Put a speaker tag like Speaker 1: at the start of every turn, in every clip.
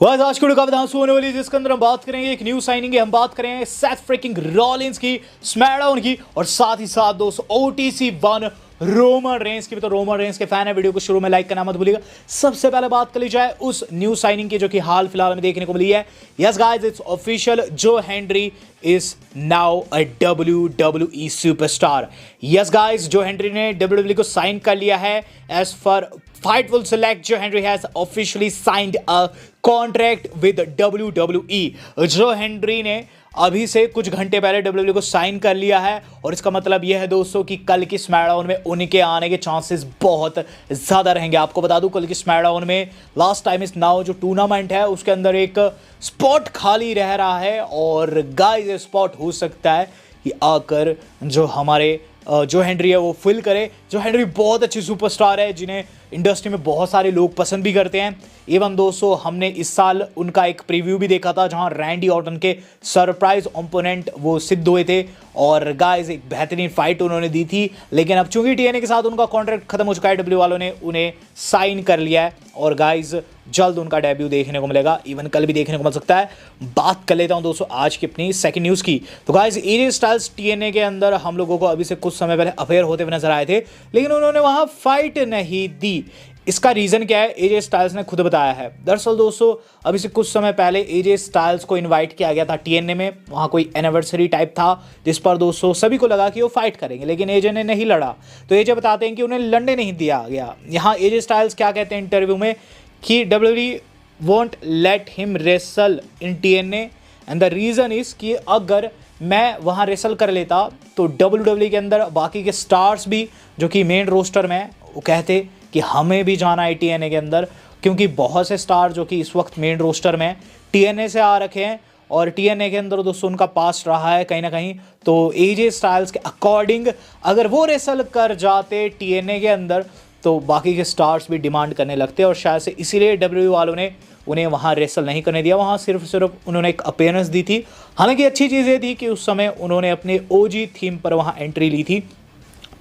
Speaker 1: वह आज की का बता होने वाली जिसके अंदर हम बात करेंगे एक न्यू साइनिंग है। हम बात करेंगे सेथ फ्रिकिंग रॉलिंस की, स्मैकडाउन की और साथ ही साथ दोस्तों ओटीसी वन रोमन रेंस की भी। तो रोमन रेंस के फैन है, वीडियो को शुरू में लाइक करना मत भूलिएगा। सबसे पहले बात कर ली जाए उस न्यू साइनिंग की जो कि हाल फिलहाल में देखने को मिली है। यस गाइस, इट्स ऑफिशियल, जो Henry is now a WWE superstar. Yes guys, जो हेनरी ने WWE को साइन कर लिया है। एज फॉर Fightful Select, जो Henry has officially signed a contract with WWE। जो हेनरी ने अभी से कुछ घंटे पहले WWE को साइन कर लिया है और इसका मतलब यह है दोस्तों कि कल की स्मैकडाउन में उनके आने के चांसेस बहुत ज़्यादा रहेंगे। आपको बता दूं, कल की स्मैकडाउन में लास्ट टाइम इज नाउ जो टूर्नामेंट है उसके अंदर एक स्पॉट खाली रह रहा है और गाइस ये स्पॉट हो सकता है कि आकर जो हमारे जो हेनरी है वो फिल करे। जो हेनरी बहुत अच्छी सुपरस्टार है जिन्हें इंडस्ट्री में बहुत सारे लोग पसंद भी करते हैं। एवं दोस्तों हमने इस साल उनका एक प्रीव्यू भी देखा था जहां रैंडी ऑर्टन के सरप्राइज ओपोनेंट वो सिद्ध हुए थे और गाइस एक बेहतरीन फाइट उन्होंने दी थी। लेकिन अब चूंकि TNA के साथ उनका कॉन्ट्रैक्ट खत्म हो चुका है, डब्ल्यू वालों ने उन्हें साइन कर लिया है और गाइस जल्द उनका डेब्यू देखने को मिलेगा, इवन कल भी देखने को मिल सकता है। बात कर लेता हूं दोस्तों आज की अपनी सेकंड न्यूज़ की। तो गाइस AJ स्टाइल्स TNA के अंदर हम लोगों को अभी से कुछ समय पहले अफेयर होते हुए नजर आए थे, लेकिन उन्होंने वहां फाइट नहीं दी। इसका रीजन क्या है, AJ स्टाइल्स ने खुद बताया है। दरअसल दोस्तों अभी से कुछ समय पहले AJ स्टाइल्स को इनवाइट किया गया था TNA में। वहाँ कोई एनिवर्सरी टाइप था जिस पर दोस्तों सभी को लगा कि वो फाइट करेंगे, लेकिन AJ ने नहीं लड़ा। तो AJ बताते हैं कि उन्हें लड़ने नहीं दिया गया। यहाँ AJ स्टाइल्स क्या कहते हैं इंटरव्यू में कि WWE won't let him wrestle in TNA and the reason is कि अगर मैं वहाँ रेसल कर लेता तो WWE के अंदर बाकी के स्टार्स भी जो कि मेन रोस्टर में वो कहते कि हमें भी जाना है TNA के अंदर, क्योंकि बहुत से स्टार जो कि इस वक्त मेन रोस्टर में TNA से आ रखे हैं और TNA के अंदर दोस्तों उनका पास्ट रहा है कहीं ना कहीं। तो AJ स्टाइल्स के अकॉर्डिंग अगर वो रेसल कर जाते TNA के अंदर तो बाकी के स्टार्स भी डिमांड करने लगते और शायद से इसीलिए WWE वालों ने उन्हें वहाँ रेसल नहीं करने दिया। वहाँ सिर्फ उन्होंने एक अपीयरेंस दी थी। हालांकि अच्छी चीज़ ये थी कि उस समय उन्होंने अपने OG थीम पर वहाँ एंट्री ली थी।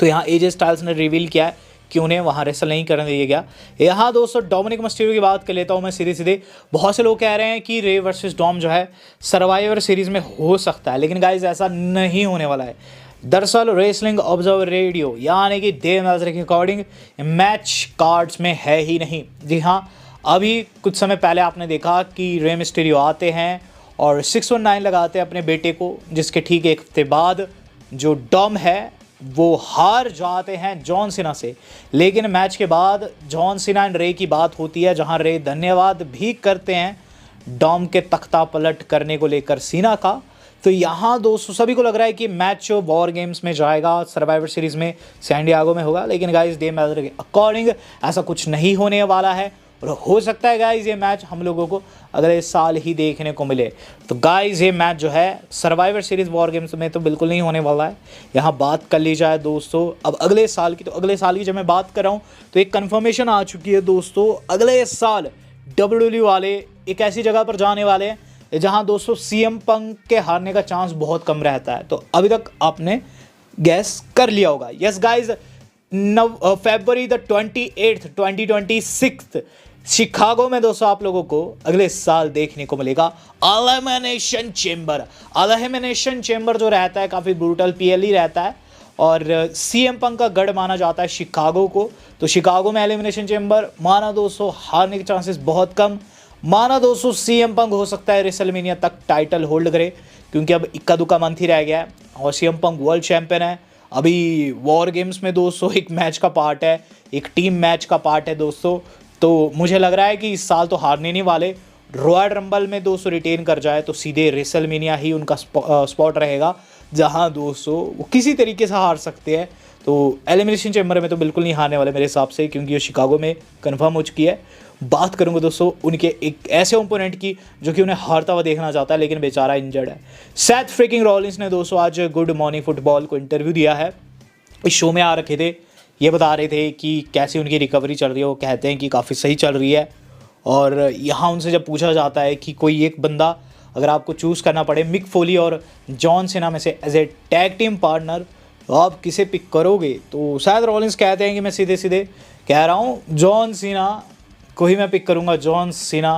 Speaker 1: तो यहाँ AJ स्टाइल्स ने रिवील किया है कि उन्हें वहाँ रेसल नहीं करने दिया गया। यहाँ दोस्तों डोमिनिक मिस्टीरियो की बात कर लेता हूँ मैं सीधे। बहुत से लोग कह रहे हैं कि रे वर्सेस डॉम जो है सर्वाइवर सीरीज़ में हो सकता है, लेकिन गाइज ऐसा नहीं होने वाला है। दरअसल रेसलिंग ऑब्जर्वर रेडियो यानी कि देव नजर के अकॉर्डिंग मैच कार्ड्स में है ही नहीं। जी हाँ, अभी कुछ समय पहले आपने देखा कि रे मिस्टीरियो आते हैं और 619 लगाते हैं अपने बेटे को, जिसके ठीक एक हफ्ते बाद जो डॉम है वो हार जाते हैं जॉन सीना से। लेकिन मैच के बाद जॉन सीना एंड रे की बात होती है जहां रे धन्यवाद भी करते हैं डॉम के तख्ता पलट करने को लेकर सीना का। तो यहाँ दोस्तों सभी को लग रहा है कि मैच वॉर गेम्स में जाएगा, सर्वाइवर सीरीज में सैन डिएगो में होगा, लेकिन गाइस डे मैच के अकॉर्डिंग ऐसा कुछ नहीं होने वाला है और हो सकता है गाइस ये मैच हम लोगों को अगले साल ही देखने को मिले। तो गाइस ये मैच जो है सर्वाइवर सीरीज वॉर गेम्स में तो बिल्कुल नहीं होने वाला है। यहाँ बात कर ली जाए दोस्तों अब अगले साल की, तो अगले साल की जब मैं बात कर रहा हूँ तो एक कन्फर्मेशन आ चुकी है दोस्तों। अगले साल WWE वाले एक ऐसी जगह पर जाने वाले हैं जहां दोस्तों CM पंक के हारने का चांस बहुत कम रहता है। तो अभी तक आपने गैस कर लिया होगा। यस गाइस, February 28, 2026 शिकागो में दोस्तों आप लोगों को अगले साल देखने को मिलेगा एलिमिनेशन चेंबर। एलिमिनेशन चेंबर जो रहता है काफ़ी ब्रूटल PLE रहता है और CM पंक का गढ़ माना जाता है शिकागो को। तो शिकागो में एलिमिनेशन चेंबर माना दोस्तों हारने के चांसेस बहुत कम। माना दोस्तों CM पंक हो सकता है रेसलमेनिया तक टाइटल होल्ड करे, क्योंकि अब इक्का दुक्का मंथ ही रह गया है और CM पंक वर्ल्ड चैंपियन है। अभी वॉर गेम्स में दोस्तों एक मैच का पार्ट है, एक टीम मैच का पार्ट है दोस्तों। तो मुझे लग रहा है कि इस साल तो हारने नहीं वाले। रॉयल रंबल में दोस्तों रिटेन कर जाए तो सीधे रेसलमेनिया ही उनका स्पॉट रहेगा जहां दोस्तों वो किसी तरीके से हार सकते हैं। तो एलिमिनेशन चैम्बर में तो बिल्कुल नहीं हारने वाले मेरे हिसाब से, क्योंकि ये शिकागो में कंफर्म हो चुकी है। बात करूंगा दोस्तों उनके एक ऐसे ओपोनेंट की जो कि उन्हें हारता हुआ देखना चाहता है लेकिन बेचारा इंजर्ड है। सेथ फ्रिकिंग रॉलिंस ने दोस्तों आज गुड मॉर्निंग फुटबॉल को इंटरव्यू दिया है। इस शो में आ रखे थे, ये बता रहे थे कि कैसी उनकी रिकवरी चल रही है। वो कहते हैं कि काफ़ी सही चल रही है और यहाँ उनसे जब पूछा जाता है कि कोई एक बंदा अगर आपको चूज़ करना पड़े मिक फोली और जॉन सीना में से as a tag team partner, तो आप किसे पिक करोगे? तो शायद रॉलिंस कहते हैं कि मैं सीधे सीधे कह रहा हूँ जॉन सीना को ही मैं पिक करूँगा। जॉन सीना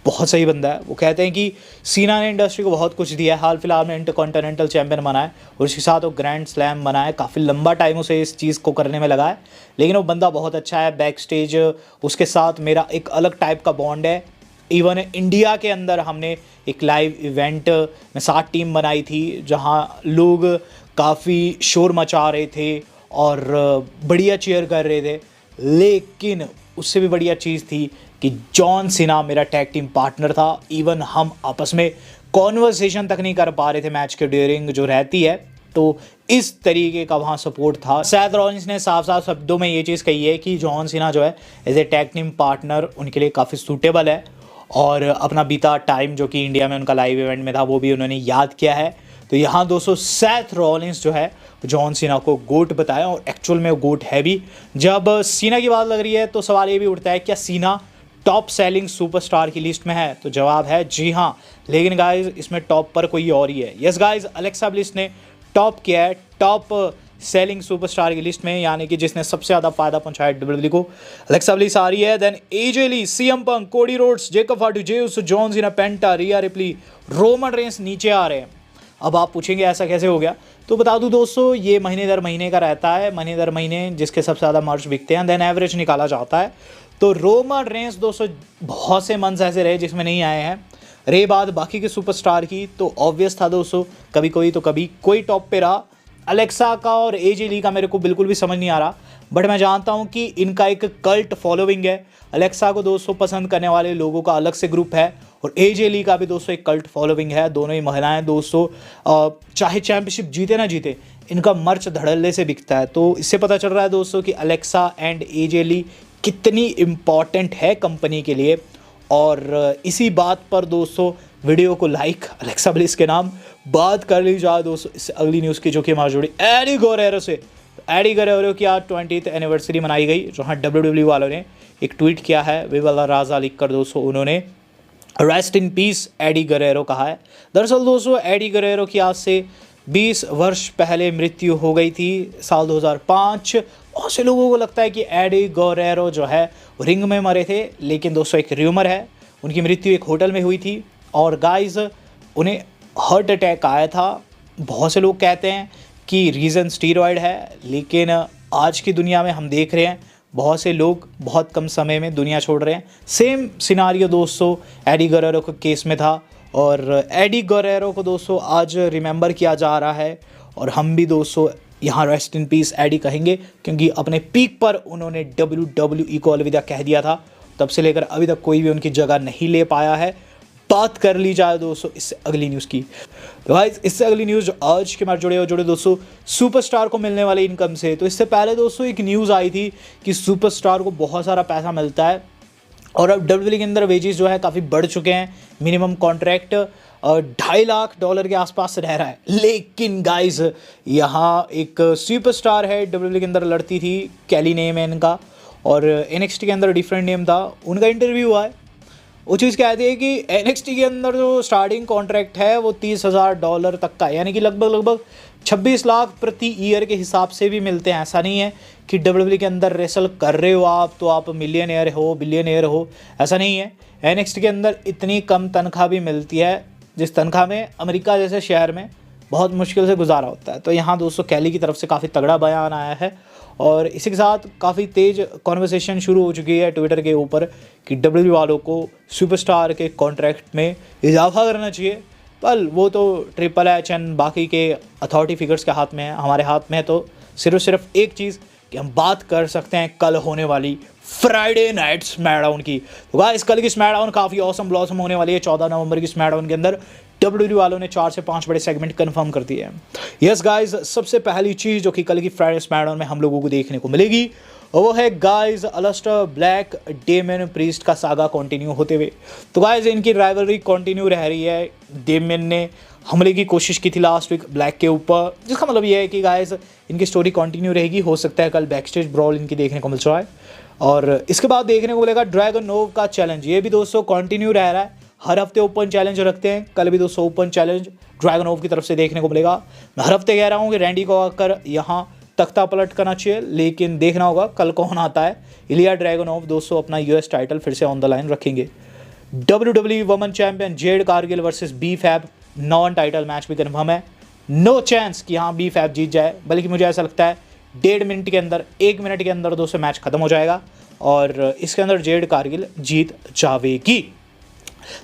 Speaker 1: बहुत सही बंदा है। वो कहते हैं कि सीना ने इंडस्ट्री को बहुत कुछ दिया है, हाल फिलहाल में इंटरकॉन्टिनेंटल चैंपियन बना है और उसके साथ वो ग्रैंड स्लैम बना है। काफ़ी लंबा टाइम उसे इस चीज़ को करने में लगा है, लेकिन वो बंदा बहुत अच्छा है। बैक स्टेज उसके साथ मेरा एक अलग टाइप का बॉन्ड है। इवन इंडिया के अंदर हमने एक लाइव इवेंट में 7 टीम बनाई थी, जहाँ लोग काफ़ी शोर मचा रहे थे और बढ़िया चीयर कर रहे थे। लेकिन उससे भी बढ़िया चीज़ थी कि जॉन सीना मेरा टैग टीम पार्टनर था। इवन हम आपस में कॉन्वर्सेशन तक नहीं कर पा रहे थे मैच के ड्यूरिंग जो रहती है, तो इस तरीके का वहाँ सपोर्ट था। सैथ रॉलिंस ने साफ साफ शब्दों में ये चीज़ कही है कि जॉन सीना जो है as a tag team partner उनके लिए काफ़ी सूटेबल है, और अपना बीता टाइम जो कि इंडिया में उनका लाइव इवेंट में था वो भी उन्होंने याद किया है। तो यहाँ दोस्तों सैथ रॉलिंस जो है जॉन सीना को गोट बताया, और एक्चुअल में वो गोट है भी। जब सीना की बात लग रही है तो सवाल ये भी उठता है, क्या सीना टॉप सेलिंग सुपरस्टार की लिस्ट में है? तो जवाब है जी हाँ, लेकिन गाइज इसमें टॉप पर कोई और ही है। यस गाइज, अलेक्सा ब्लिस ने टॉप किया है टॉप सेलिंग सुपरस्टार की लिस्ट में, यानी कि जिसने सबसे ज़्यादा फायदा पहुंचाया डब्ल्यूडब्ल्यूई को। अलेक्सा ब्लिस आ रही है, देन एजे ली, CM Punk, Cody Rhodes, Jacob Fatu, Jey Uso, John Cena, Penta, Rhea Ripley, Roman Reigns नीचे आ रहे हैं। अब आप पूछेंगे ऐसा कैसे हो गया, तो बता दूं दोस्तों, ये महीने दर महीने का रहता है। महीने दर महीने जिसके सबसे ज़्यादा मर्च बिकते हैं, देन एवरेज निकाला जाता है। तो रोमन रेंस दोस्तों बहुत से मंथ्स ऐसे रहे जिसमें नहीं आए हैं। रही बात बाकी के सुपरस्टार की, तो ऑब्वियस था दोस्तों, कभी कोई तो कभी कोई टॉप पे रहा। अलेक्सा का और एजे ली का मेरे को बिल्कुल भी समझ नहीं आ रहा, बट मैं जानता हूँ कि इनका एक कल्ट फॉलोइंग है। अलेक्सा को दोस्तों पसंद करने वाले लोगों का अलग से ग्रुप है, और एजे ली का भी दोस्तों एक कल्ट फॉलोइंग है। दोनों ही महिलाएं दोस्तों चाहे चैंपियनशिप जीते ना जीते, इनका मर्च धड़ल्ले से बिकता है। तो इससे पता चल रहा है दोस्तों कि अलेक्सा एंड एजे ली कितनी इम्पॉर्टेंट है कंपनी के लिए। और इसी बात पर दोस्तों वीडियो को लाइक अलेक्सा ब्लिस के नाम बात कर ली जाए दोस्तों। इससे अगली न्यूज़ की जो कि हमारी जोड़ी एडी गुएरेरो से, एडी गुएरेरो की आज 20th एनिवर्सरी मनाई गई, जहाँ डब्ल्यूडब्ल्यूई वालों ने एक ट्वीट किया है, वे वाला राजा लिख कर दोस्तों उन्होंने rest in peace Eddie Guerrero कहा है। दरअसल दोस्तों एडी गुएरेरो की आज से 20 वर्ष पहले मृत्यु हो गई थी, साल 2005। बहुत से लोगों को लगता है कि एडी गुएरेरो जो है रिंग में मरे थे, लेकिन दोस्तों एक र्यूमर है, उनकी मृत्यु एक होटल में हुई थी। और गाइस उन्हें हार्ट अटैक आया था। बहुत से लोग कहते हैं कि रीज़न स्टीरॉयड है, लेकिन आज की दुनिया में हम देख रहे हैं बहुत से लोग बहुत कम समय में दुनिया छोड़ रहे हैं। सेम सिनारियो दोस्तों एडी गुएरेरो के केस में था, और एडी गुएरेरो को दोस्तों आज रिमेंबर किया जा रहा है, और हम भी दोस्तों यहाँ रेस्ट इन पीस एडी कहेंगे, क्योंकि अपने पीक पर उन्होंने डब्ल्यूडब्ल्यूई को अलविदा कह दिया था। तब से लेकर अभी तक कोई भी उनकी जगह नहीं ले पाया है। बात कर ली जाए दोस्तों इससे अगली न्यूज़ की, तो गाइस इससे अगली न्यूज़ जो आज के हमारे जुड़े दोस्तों सुपरस्टार को मिलने वाले इनकम से। तो इससे पहले दोस्तों एक न्यूज़ आई थी कि सुपरस्टार को बहुत सारा पैसा मिलता है, और अब डब्ल्यूडब्ल्यूई के अंदर वेजेस जो है काफ़ी बढ़ चुके हैं। मिनिमम कॉन्ट्रैक्ट $2.5 लाख के आसपास रह रहा है। लेकिन गाइस यहाँ एक सुपरस्टार है डब्ल्यूडब्ल्यूई के अंदर लड़ती थी, कैली नेम है इनका, और एनएक्सटी के अंदर डिफरेंट नेम था। उनका इंटरव्यू हुआ है, वो चीज़ कहती है कि एनएक्सटी के अंदर जो स्टार्टिंग कॉन्ट्रैक्ट है वो $30,000 तक का है, यानी कि लगभग 26 लाख प्रति ईयर के हिसाब से भी मिलते हैं। ऐसा नहीं है कि डब्ल्यूडब्ल्यूई के अंदर रेसल कर रहे हो आप तो आप मिलियनेयर हो, बिलियनेयर हो, ऐसा नहीं है। एनएक्सटी के अंदर इतनी कम तनख्वाह भी मिलती है जिस तनख्वाह में अमेरिका जैसे शहर में बहुत मुश्किल से गुजारा होता है। तो यहाँ दोस्तों कैली की तरफ से काफ़ी तगड़ा बयान आया है, और इसी के साथ काफ़ी तेज़ कॉन्वर्सेशन शुरू हो चुकी है ट्विटर के ऊपर कि डब्ल्यूडब्ल्यूई वालों को सुपरस्टार के कॉन्ट्रैक्ट में इजाफा करना चाहिए। पर वो तो ट्रिपल एच एंड बाकी के अथॉरिटी फिगर्स के हाथ में है। हमारे हाथ में है तो सिर्फ एक चीज़ कि हम बात कर सकते हैं कल होने वाली फ्राइडे नाइट स्मैकडाउन की। तो गाइस कल की स्मैकडाउन काफ़ी ऑसम ब्लॉसम होने वाली है। 14 नवंबर की स्मैकडाउन के अंदर डब्ल्यूडब्ल्यूई वालों ने 4 से 5 बड़े सेगमेंट कंफर्म कर दिए हैं। यस गाइस, सबसे पहली चीज़ जो कि कल की फ्राइडे स्मैकडाउन में हम लोगों को देखने को मिलेगी वो है गाइस अलिस्टर ब्लैक डेमियन प्रीस्ट का सागा कंटिन्यू होते हुए। तो गाइस इनकी राइवलरी कंटिन्यू रह रही है। डेमियन ने हमले की कोशिश की थी लास्ट वीक ब्लैक के ऊपर, जिसका मतलब ये है कि गाइस इनकी स्टोरी कंटिन्यू रहेगी। हो सकता है कल बैकस्टेज ब्रॉल इनकी देखने को मिल जाए, और इसके बाद देखने को मिलेगा ड्रैगन नोव का चैलेंज। ये भी दोस्तों कंटिन्यू रह रहा है। हर हफ्ते ओपन चैलेंज रखते हैं, कल भी दोस्तों ओपन चैलेंज ड्रैगन नोव की तरफ से देखने को मिलेगा। मैं हर हफ्ते कह रहा हूँ कि रैंडी को आकर यहाँ तख्ता पलट करना चाहिए, लेकिन देखना होगा कल कौन आता है। इलिया ड्रैगनोव दोस्तों अपना यूएस टाइटल फिर से ऑन द लाइन रखेंगे। WWE women champion Jade Cargill versus B Fab, non title match भी कन्फर्म है। नो चांस कि हाँ बी फैब जीत जाए, बल्कि मुझे ऐसा लगता है 1.5 मिनट के अंदर, 1 मिनट के अंदर दोस्तों मैच खत्म हो जाएगा और इसके अंदर जेड कारगिल जीत जाएगी।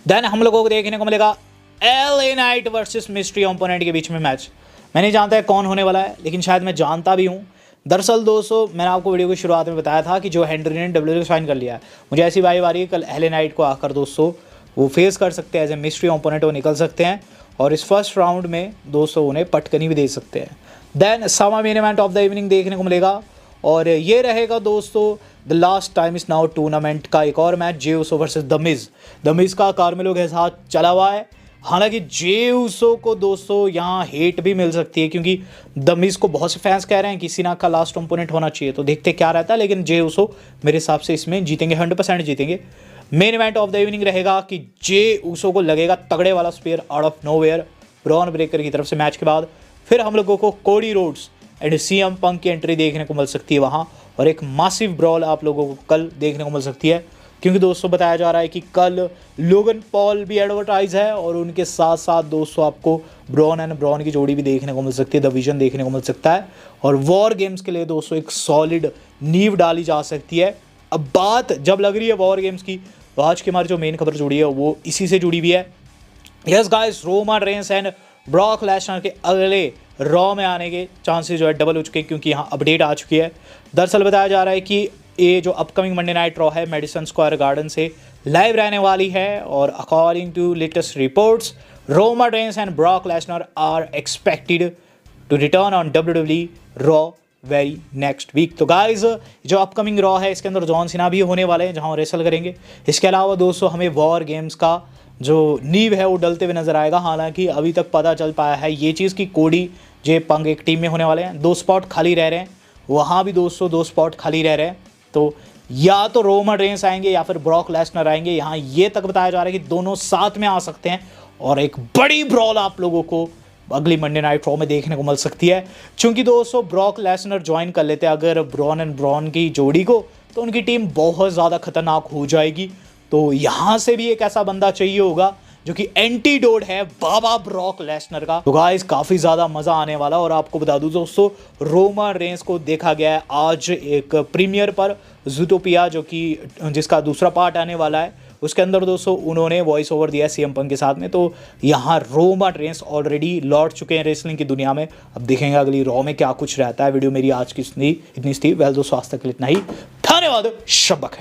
Speaker 1: देन हम लोगों को देखने को मिलेगा LA night versus mystery opponent के बीच में मैच। मैं नहीं जानता है कौन होने वाला है, लेकिन शायद मैं जानता भी हूँ। दरअसल दोस्तों मैंने आपको वीडियो की शुरुआत में बताया था कि जो हेनरी ने WWE साइन कर लिया है, मुझे ऐसी वाइब आ रही है कल LA नाइट को आकर दोस्तों वो फेस कर सकते हैं, एज ए मिस्ट्री ओपोनेंट वो निकल सकते हैं और इस फर्स्ट राउंड में दोस्तों उन्हें पटकनी भी दे सकते हैं। देन समा main event of the evening देखने को मिलेगा और ये रहेगा दोस्तों the last time is now tournament का एक और match, J Uso versus the Miz. The Miz का कार्मेलो के साथ चला हुआ है, हालांकि जे उसो को दोस्तों यहाँ हेट भी मिल सकती है क्योंकि द मिज को बहुत से फैंस कह रहे हैं कि सीना का लास्ट ओपोनेंट होना चाहिए, तो देखते क्या रहता है, लेकिन जे उसो मेरे हिसाब से इसमें जीतेंगे, 100% जीतेंगे। Main event of the evening रहेगा कि जे उसो को लगेगा तगड़े वाला spear out of nowhere Bron Breakker की तरफ से मैच के बाद। फिर हम लोगों को कोडी रोड्स एंड CM पंक की एंट्री देखने को मिल सकती है वहाँ, और एक मासिव ब्रॉल आप लोगों को कल देखने को मिल सकती है क्योंकि दोस्तों बताया जा रहा है कि कल लोगन पॉल भी एडवर्टाइज है और उनके साथ साथ दोस्तों आपको ब्रॉन एंड ब्रॉन की जोड़ी भी देखने को मिल सकती है, द विजन देखने को मिल सकता है और वॉर गेम्स के लिए दोस्तों एक सॉलिड नींव डाली जा सकती है। अब बात जब लग रही है वॉर गेम्स की, तो आज की हमारी जो मेन खबर जुड़ी है वो इसी से जुड़ी हुई है। Yes guys, Roman Reigns and Brock Lesnar के अगले रॉ में आने के चांसेस जो है डबल हो चुके हैं क्योंकि यहाँ अपडेट आ चुकी है। दरअसल बताया जा रहा है कि ये जो अपकमिंग मंडे नाइट रॉ है मेडिसन स्क्वायर गार्डन से लाइव रहने वाली है और according to latest reports Roman Reigns and Brock Lesnar are expected to return on WWE Raw very next week. तो गाइज जो अपकमिंग रॉ है इसके अंदर जॉन सीना भी होने वाले हैं जहां वो रेसल करेंगे। इसके अलावा दोस्तों हमें वॉर गेम्स का जो नींव है वो डलते हुए नजर आएगा, हालांकि अभी तक पता चल पाया है ये चीज़ कि कोडी जे पंग एक टीम में होने वाले हैं, 2 स्पॉट खाली रह रहे हैं, वहाँ भी दोस्तों 2 स्पॉट खाली रह रहे हैं, तो या तो रोमन रेंस आएंगे या फिर ब्रॉक लेसनर आएंगे। यहाँ ये तक बताया जा रहा है कि दोनों साथ में आ सकते हैं और एक बड़ी ब्रॉल आप लोगों को अगली मंडे नाइट रॉ में देखने को मिल सकती है। क्योंकि दोस्तों ब्रॉक लेसनर ज्वाइन कर लेते हैं अगर ब्रॉन एंड ब्रॉन की जोड़ी को, तो उनकी टीम बहुत ज़्यादा खतरनाक हो जाएगी। तो यहाँ से भी एक ऐसा बंदा चाहिए होगा जो कि एंटीडोट है बाबा ब्रॉक लेसनर का। तो गाइस काफ़ी ज़्यादा मज़ा आने वाला, और आपको बता दूं दोस्तों रोमन रेंस को देखा गया है आज एक प्रीमियर पर ज़ूटोपिया, जो कि जिसका दूसरा पार्ट आने वाला है, उसके अंदर दोस्तों उन्होंने वॉइस ओवर दिया है CM पंक के साथ में। तो यहाँ रोमन रेंस ऑलरेडी लौट चुके हैं रेसलिंग की दुनिया में। अब देखेंगे अगली रॉ में क्या कुछ रहता है। वीडियो मेरी आज की इतनी थी। वेल दोस्तों आज तक इतना ही, धन्यवाद, शब्बक है।